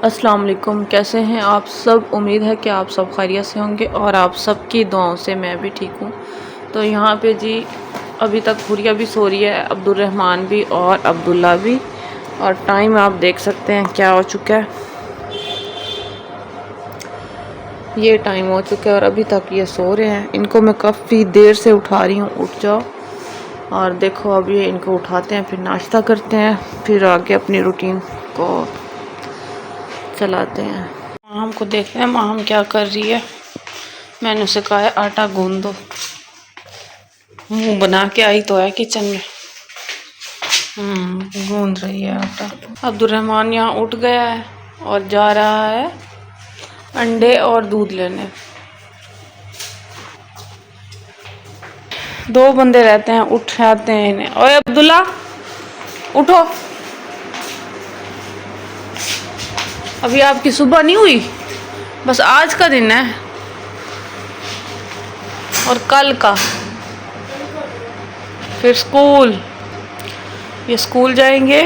अस्सलाम वालेकुम। कैसे हैं आप सब? उम्मीद है कि आप सब खैरियत से होंगे और आप सब की दुआओं से मैं भी ठीक हूँ। तो यहाँ पे जी अभी तक हुरिया भी सो रही है, अब्दुर्रहमान भी और अब्दुल्ला भी। और टाइम आप देख सकते हैं क्या हो चुका है, ये टाइम हो चुका है और अभी तक ये सो रहे हैं। इनको मैं काफ़ी देर से उठा रही हूँ, उठ जाओ। और देखो अब ये इनको उठाते हैं, फिर नाश्ता करते हैं, फिर आगे अपनी रूटीन को चलाते हैं। माम को देखते हैं माम क्या कर रही है। मैंने उसे कहा है आटा गूंद दो, मुंह बना के आई तो है किचन में। गूंद रही है आटा। अब्दुर्रहमान यहाँ उठ गया है और जा रहा है अंडे और दूध लेने। दो बंदे रहते हैं, उठाते हैं इन्हें। ओए अब्दुल्ला उठो, अभी आपकी सुबह नहीं हुई, बस आज का दिन है और कल का फिर स्कूल। ये स्कूल जाएंगे।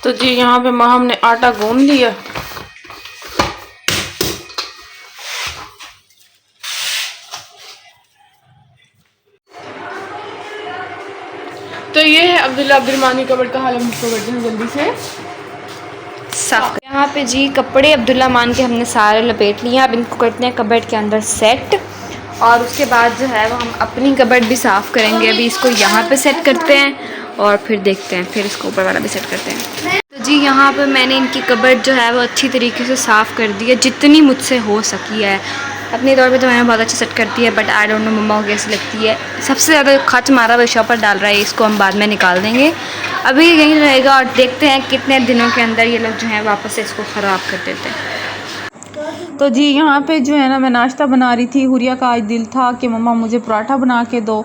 तो जी यहाँ पे माँ हमने आटा गूंद लिया। तो ये है अब्दुल्ला अब्दुर्रहमान की कबर्ड का हाल। हम इसको करते हैं जल्दी से साफ। यहाँ पे जी कपड़े अब्दुल्ला मान के हमने सारे लपेट लिए। अब इनको करते हैं कबर्ड के अंदर सेट, और उसके बाद जो है वो हम अपनी कबर्ड भी साफ़ करेंगे। अभी इसको यहाँ पे सेट करते हैं और फिर देखते हैं, फिर इसको ऊपर वाला भी सेट करते हैं। तो जी यहाँ पे मैंने इनकी कबर्ड जो है वो अच्छी तरीके से साफ़ कर दी है, जितनी मुझसे हो सकी है। अपने तौर पे तो मैंने बहुत अच्छा सेट करती है, बट आई डोंट नो मम्मा को कैसी लगती है। सबसे ज़्यादा खर्च हमारा वो शॉपर डाल रहा है, इसको हम बाद में निकाल देंगे। अभी यहीं रहेगा और देखते हैं कितने दिनों के अंदर ये लोग जो हैं वापस से इसको ख़राब कर देते हैं। तो जी यहाँ पे जो है ना मैं नाश्ता बना रही थी। हुरिया का आज दिल था कि मम्मा मुझे पराठा बना के दो,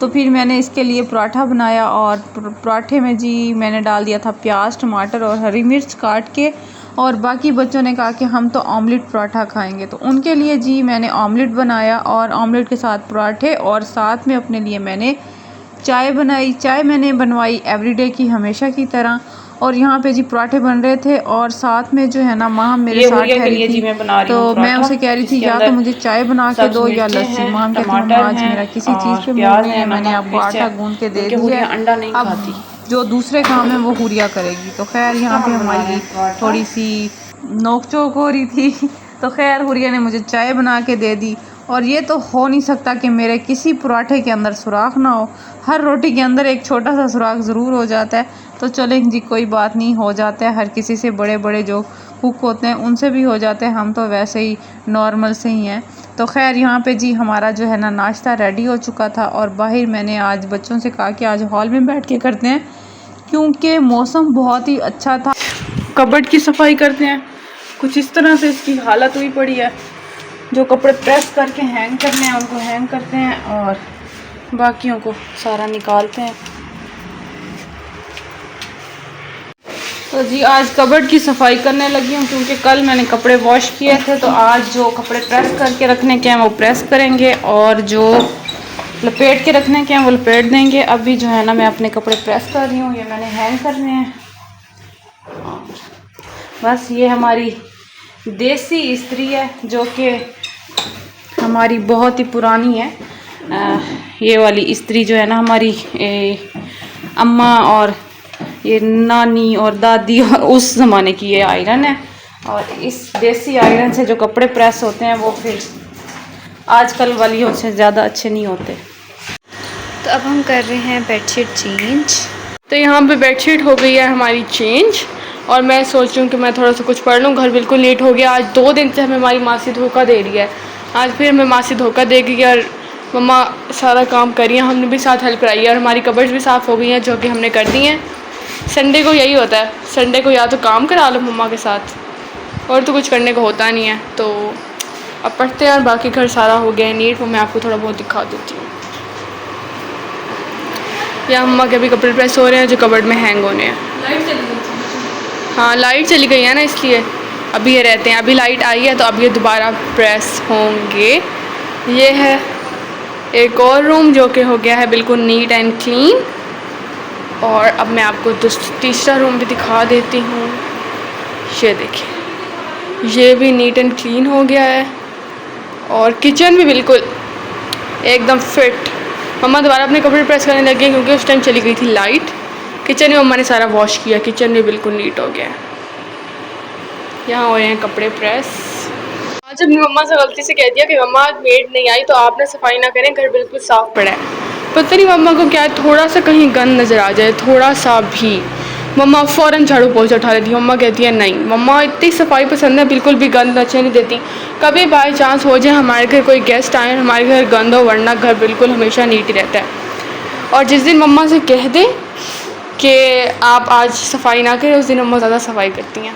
तो फिर मैंने इसके लिए पराठा बनाया। और पराठे में जी मैंने डाल दिया था प्याज, टमाटर और हरी मिर्च काट के। और बाकी बच्चों ने कहा कि हम तो ऑमलेट पराठा खाएंगे, तो उनके लिए जी मैंने ऑमलेट बनाया और ऑमलेट के साथ पराठे, और साथ में अपने लिए मैंने चाय बनाई। चाय मैंने बनवाई एवरीडे की, हमेशा की तरह। और यहाँ पे जी पराठे बन रहे थे और साथ में जो है ना माँ मेरे साथ ठहरी थी, तो मैं उसे कह रही थी या तो मुझे चाय बना के दो या लस्सी। माँ कहती मम्मा आज मेरा किसी चीज़ पे मूड नहीं है, मैंने आपको आटा गूंद के दे दिया है, अब जो दूसरे काम है वो हुरिया करेगी। तो खैर यहाँ पे हमारी थोड़ी सी नोकझोंक हो रही थी। तो खैर हुरिया ने मुझे चाय बना के दे दी। और ये तो हो नहीं सकता कि मेरे किसी पराठे के अंदर सुराख ना हो, हर रोटी के अंदर एक छोटा सा सुराख ज़रूर हो जाता है। तो चलें जी कोई बात नहीं, हो जाता है हर किसी से, बड़े बड़े जो कुक होते हैं उनसे भी हो जाते हैं, हम तो वैसे ही नॉर्मल से ही हैं। तो खैर यहाँ पे जी हमारा जो है ना नाश्ता रेडी हो चुका था। और बाहर मैंने आज बच्चों से कहा कि आज हॉल में बैठ के करते हैं, क्योंकि मौसम बहुत ही अच्छा था। कबर्ड की सफाई करते हैं। कुछ इस तरह से इसकी हालत हुई पड़ी है। जो कपड़े प्रेस करके हैंग करने हैं उनको हैंग करते हैं और बाकियों को सारा निकालते हैं। तो जी आज कबर्ड की सफाई करने लगी हूँ, क्योंकि कल मैंने कपड़े वॉश किए थे। तो आज जो कपड़े प्रेस करके रखने के हैं वो प्रेस करेंगे, और जो लपेट के रखने के हैं वो लपेट देंगे। अभी जो है ना मैं अपने कपड़े प्रेस कर रही हूँ, ये मैंने हैंग करने हैं। बस ये हमारी देसी इस्त्री है, जो कि हमारी बहुत ही पुरानी है। ये वाली इस्त्री जो है ना हमारी अम्मा और ये नानी और दादी और उस ज़माने की ये आयरन है। और इस देसी आयरन से जो कपड़े प्रेस होते हैं वो फिर आजकल वालियों से ज़्यादा अच्छे नहीं होते। तो अब हम कर रहे हैं बेडशीट चेंज। तो यहाँ पे बेडशीट हो गई है हमारी चेंज, और मैं सोच रही हूँ कि मैं थोड़ा सा कुछ पढ़ लूँ। घर बिल्कुल लेट हो गया। आज 2 दिन से हमें हमारी मासी धोखा दे रही है। आज फिर हमें मासी धोखा देगी और मम्मा सारा काम करी है, हमने भी साथ हेल्प कराई है। और हमारी कबर्ड्स भी साफ़ हो गई हैं, जो कि हमने कर दी हैं। संडे को यही होता है, संडे को या तो काम करा लो मम्मा के साथ, और तो कुछ करने को होता नहीं है। तो अब पढ़ते हैं। और बाकी घर सारा हो गया है नीट, वो मैं आपको थोड़ा बहुत दिखा देती हूँ। या मम्मा के भी कपड़े प्रेस हो रहे हैं जो कबर्ड में हैंग होने हैं। लाइट चली गई? हाँ लाइट चली गई है ना, इसलिए अभी ये रहते हैं। अभी लाइट आई है तो अब ये दोबारा प्रेस होंगे। ये है एक और रूम जो कि हो गया है बिल्कुल नीट एंड क्लीन। और अब मैं आपको तीसरा रूम भी दिखा देती हूँ। ये देखिए, ये भी नीट एंड क्लीन हो गया है और किचन भी बिल्कुल एकदम फिट। मम्मा दोबारा अपने कपड़े प्रेस करने लग गए क्योंकि उस टाइम चली गई थी लाइट। किचन में मम्मा ने सारा वॉश किया, किचन भी बिल्कुल नीट हो गया है। यहाँ हो रहे हैं कपड़े प्रेस। आज अपनी मम्मा से गलती से कह दिया कि मम्मा आज मेड नहीं आई तो आपने सफाई ना करें, घर बिल्कुल साफ़ पड़ा है। पता नहीं मम्मा को क्या है, थोड़ा सा कहीं गंद नज़र आ जाए, थोड़ा सा भी, मम्मा फ़ौरन झाड़ू पोछा उठा लेती। मम्मा कहती है नहीं, मम्मा इतनी सफाई पसंद है, बिल्कुल भी गंद अच्छे नहीं देती। कभी बाई चांस हो जाए हमारे घर कोई गेस्ट आए, हमारे घर गंद हो, वरना घर बिल्कुल हमेशा नीट ही रहता है। और जिस दिन मम्मा से कह दें कि आप आज सफाई ना करें, उस दिन मम्मा ज़्यादा सफाई करती हैं।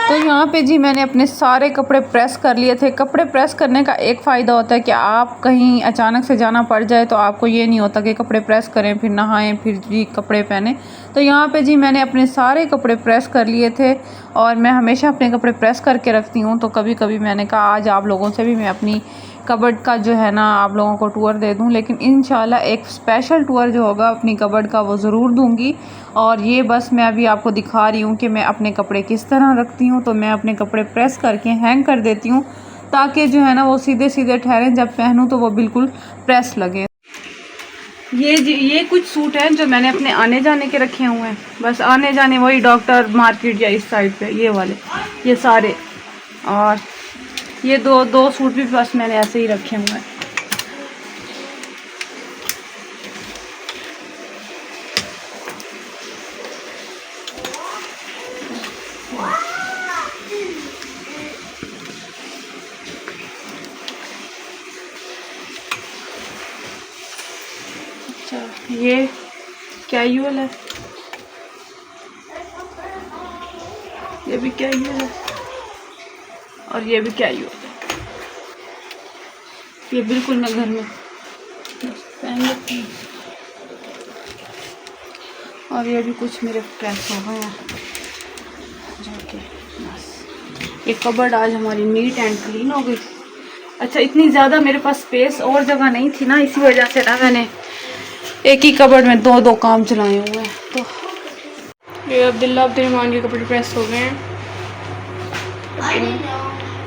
तो यहाँ पे जी मैंने अपने सारे कपड़े प्रेस कर लिए थे। कपड़े प्रेस करने का एक फ़ायदा होता है कि आप कहीं अचानक से जाना पड़ जाए तो आपको ये नहीं होता कि कपड़े प्रेस करें, फिर नहाएं, फिर जी कपड़े पहने। तो यहाँ पे जी मैंने अपने सारे कपड़े प्रेस कर लिए थे और मैं हमेशा अपने कपड़े प्रेस करके रखती हूँ। तो कभी कभी मैंने कहा आज आप लोगों से भी मैं अपनी कबर्ड का जो है ना आप लोगों को टूर दे दूं, लेकिन इंशाल्लाह एक स्पेशल टूर जो होगा अपनी कबर्ड का वो ज़रूर दूंगी। और ये बस मैं अभी आपको दिखा रही हूँ कि मैं अपने कपड़े किस तरह रखती हूँ। तो मैं अपने कपड़े प्रेस करके हैंग कर देती हूँ ताकि जो है ना वो सीधे सीधे ठहरें, जब पहनूँ तो वो बिल्कुल प्रेस लगे। ये कुछ सूट हैं जो मैंने अपने आने जाने के रखे हुए हैं, बस आने जाने वही डॉक्टर मार्केट या इस साइड पे ये वाले, ये सारे। और ये दो सूट भी बस मैंने ऐसे ही रखे हुए हैं। अच्छा, ये कैजुअल है, ये भी कैजुअल है और ये भी कैजुअल है। ये बिल्कुल मैं घर में पहन लेती हूँ। और ये भी कुछ मेरे प्रेस हो गए हैं जो कि बस ये कबर्ड आज हमारी नीट एंड क्लीन हो गई। अच्छा, इतनी ज़्यादा मेरे पास स्पेस और जगह नहीं थी ना, इसी वजह से ना मैंने एक ही कबर्ड में दो काम चलाए हुए हैं। तो ये अब्दुल्लामान के कपड़े प्रेस हो गए हैं।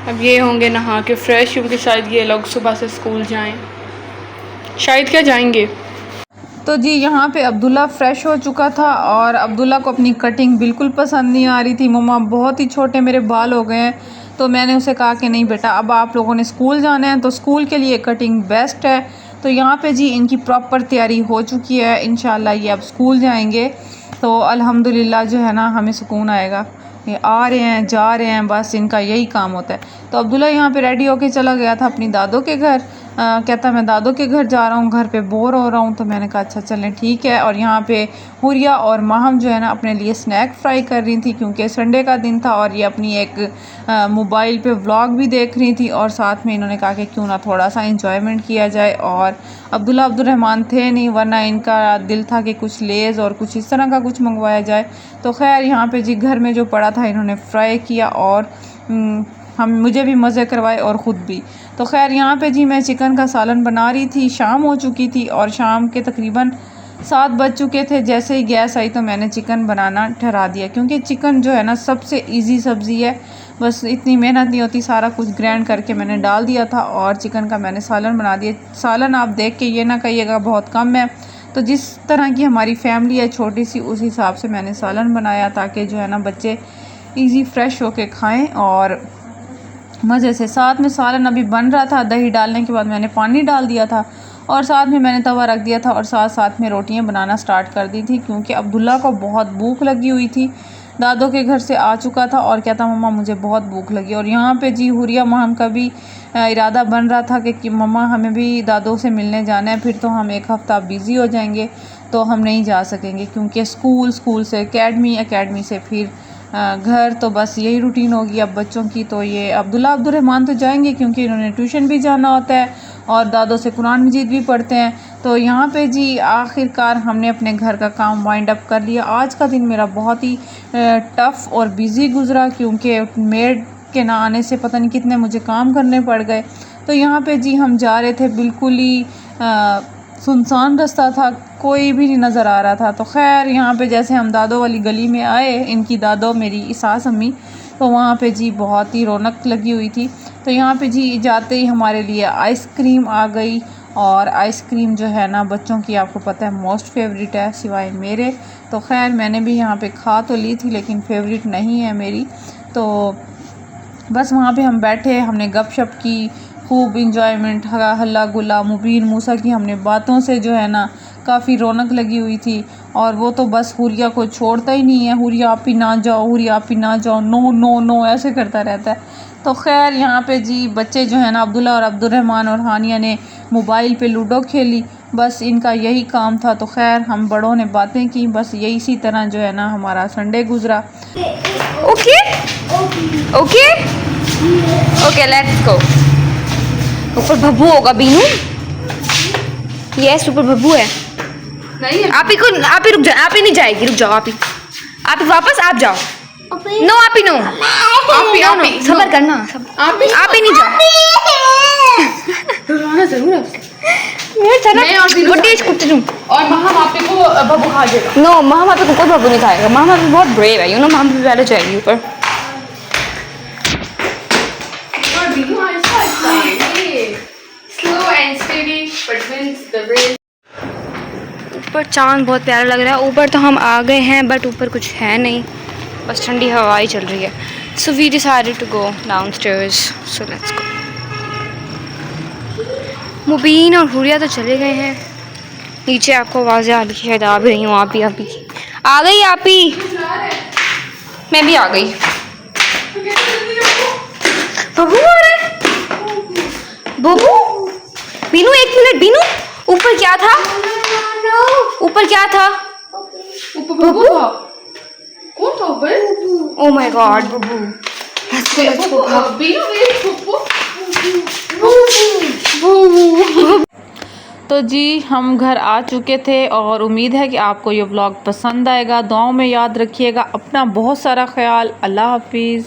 अब ये होंगे नहा के फ्रेश, क्योंकि शायद ये लोग सुबह से स्कूल जाएं, शायद क्या जाएंगे। तो जी यहाँ पे अब्दुल्ला फ़्रेश हो चुका था और अब्दुल्ला को अपनी कटिंग बिल्कुल पसंद नहीं आ रही थी। मम्मा बहुत ही छोटे मेरे बाल हो गए हैं। तो मैंने उसे कहा कि नहीं बेटा, अब आप लोगों ने स्कूल जाना है तो स्कूल के लिए कटिंग बेस्ट है। तो यहाँ पे जी इनकी प्रॉपर तैयारी हो चुकी है, इंशाल्लाह ये अब स्कूल जाएंगे तो अल्हम्दुलिल्लाह जो है ना हमें सुकून आएगा। ये आ रहे हैं जा रहे हैं, बस इनका यही काम होता है। तो अब्दुल्ला यहाँ पे रेडी होके चला गया था अपनी दादों के घर। कहता मैं दादों के घर जा रहा हूँ, घर पे बोर हो रहा हूँ। तो मैंने कहा अच्छा चलें ठीक है। और यहाँ पे हुरिया और माहम जो है ना अपने लिए स्नैक फ्राई कर रही थी क्योंकि संडे का दिन था और ये अपनी एक मोबाइल पे व्लॉग भी देख रही थी और साथ में इन्होंने कहा कि क्यों ना थोड़ा सा इंजॉयमेंट किया जाए। और अब्दुल्ला अब्दुर्रहमान थे नहीं, वरना इनका दिल था कि कुछ लेज़ और कुछ इस तरह का कुछ मंगवाया जाए। तो खैर यहाँ पे जी घर में जो पड़ा था इन्होंने फ्राई किया और मुझे भी मज़े करवाए और ख़ुद भी। तो खैर यहाँ पे जी मैं चिकन का सालन बना रही थी। शाम हो चुकी थी और शाम के तकरीबन 7 बज चुके थे। जैसे ही गैस आई तो मैंने चिकन बनाना ठहरा दिया क्योंकि चिकन जो है ना सबसे इजी सब्ज़ी है, बस इतनी मेहनत नहीं होती। सारा कुछ ग्राइंड करके मैंने डाल दिया था और चिकन का मैंने सालन बना दिया। सालन आप देख के ये ना कहिएगा बहुत कम है, तो जिस तरह की हमारी फैमिली है छोटी सी, उस हिसाब से मैंने सालन बनाया ताकि जो है ना बच्चे ईज़ी फ्रेश होके खाएँ और मज़े से। साथ में सालन अभी बन रहा था, दही डालने के बाद मैंने पानी डाल दिया था और साथ में मैंने तवा रख दिया था और साथ में रोटियां बनाना स्टार्ट कर दी थी क्योंकि अब्दुल्ला को बहुत भूख लगी हुई थी। दादों के घर से आ चुका था और कहता मम्मा मुझे बहुत भूख लगी। और यहाँ पे जी हुरिया माहम का भी इरादा बन रहा था कि मम्मा हमें भी दादों से मिलने जाना है, फिर तो हम एक हफ़्ता बिज़ी हो जाएंगे तो हम नहीं जा सकेंगे क्योंकि स्कूल से अकेडमी से फिर घर, तो बस यही रूटीन होगी अब बच्चों की। तो ये अब्दुल्ला अब्दुर्रहमान तो जाएंगे क्योंकि इन्होंने ट्यूशन भी जाना होता है और दादों से कुरान मजीद भी पढ़ते हैं। तो यहाँ पे जी आखिरकार हमने अपने घर का काम वाइंड अप कर लिया। आज का दिन मेरा बहुत ही टफ़ और बिज़ी गुजरा क्योंकि मेड के ना आने से पता नहीं कितने मुझे काम करने पड़ गए। तो यहाँ पे जी हम जा रहे थे, बिल्कुल ही सुनसान रास्ता था, कोई भी नहीं नज़र आ रहा था। तो खैर यहाँ पे जैसे हम दादो वाली गली में आए, इनकी दादो मेरी सास अम्मी, तो वहाँ पे जी बहुत ही रौनक लगी हुई थी। तो यहाँ पे जी जाते ही हमारे लिए आइसक्रीम आ गई, और आइसक्रीम जो है ना बच्चों की आपको पता है मोस्ट फेवरेट है सिवाय मेरे। तो खैर मैंने भी यहाँ पे खा तो ली थी लेकिन फेवरेट नहीं है मेरी। तो बस वहाँ पे हम बैठे, हमने गपशप की, खूब इंजॉयमेंट, हल्ला गुल्ला, मुबीन मूसा की हमने बातों से जो है ना काफ़ी रौनक लगी हुई थी। और वो तो बस हुरिया को छोड़ता ही नहीं है, हुरिया आप ही ना जाओ, हुरिया आप ही ना जाओ, नो नो नो ऐसे करता रहता है। तो खैर यहाँ पे जी बच्चे जो है ना अब्दुल्ला और अब्दुर्रहमान और हानिया ने मोबाइल पे लूडो खेली, बस इनका यही काम था। तो खैर हम बड़ों ने बातें की, बस यही इसी तरह जो है ना हमारा संडे गुजरा। Okay okay okay let's go. ऊपर बब्बू होगा बीनू, यस ऊपर बब्बू है। नहीं आप ही रुक जाओ, आप ही नहीं जाएगी, रुक जाओ आप ही वापस आप जाओ। नो आप ही नो, आप ही सबर करना, आप ही नहीं जाओ। रुलाना जरूर है उसे। और महामापी को बब्बू खा जाएगा। नो महामापी को कोई बब्बू नहीं खाएगा, महामापी बहुत ब्रेव है, यू नो, महामापी पहले जाएगी ऊपर। ऊपर चांद बहुत प्यारा लग रहा है। ऊपर तो हम आ गए हैं बट ऊपर कुछ है नहीं, बस ठंडी हवा ही चल रही है। So we decided to go downstairs, so let's go. Mubeen और हुरिया तो चले गए हैं, नीचे आपको आवाज़ें आ रही है, आ भी रही हूँ। आप ही आ गई, आप ही, मैं भी आ गई। बब्बू आ रहा है, बब्बू। बीनू एक मिनट, बीनू ऊपर क्या था, ऊपर क्या था? ऊपर बब्बू था। कौन था ऊपर? Oh my God Babbu. तो जी हम घर आ चुके थे और उम्मीद है कि आपको ये व्लॉग पसंद आएगा। दुआओं में याद रखिएगा, अपना बहुत सारा ख्याल। अल्लाह हाफिज़।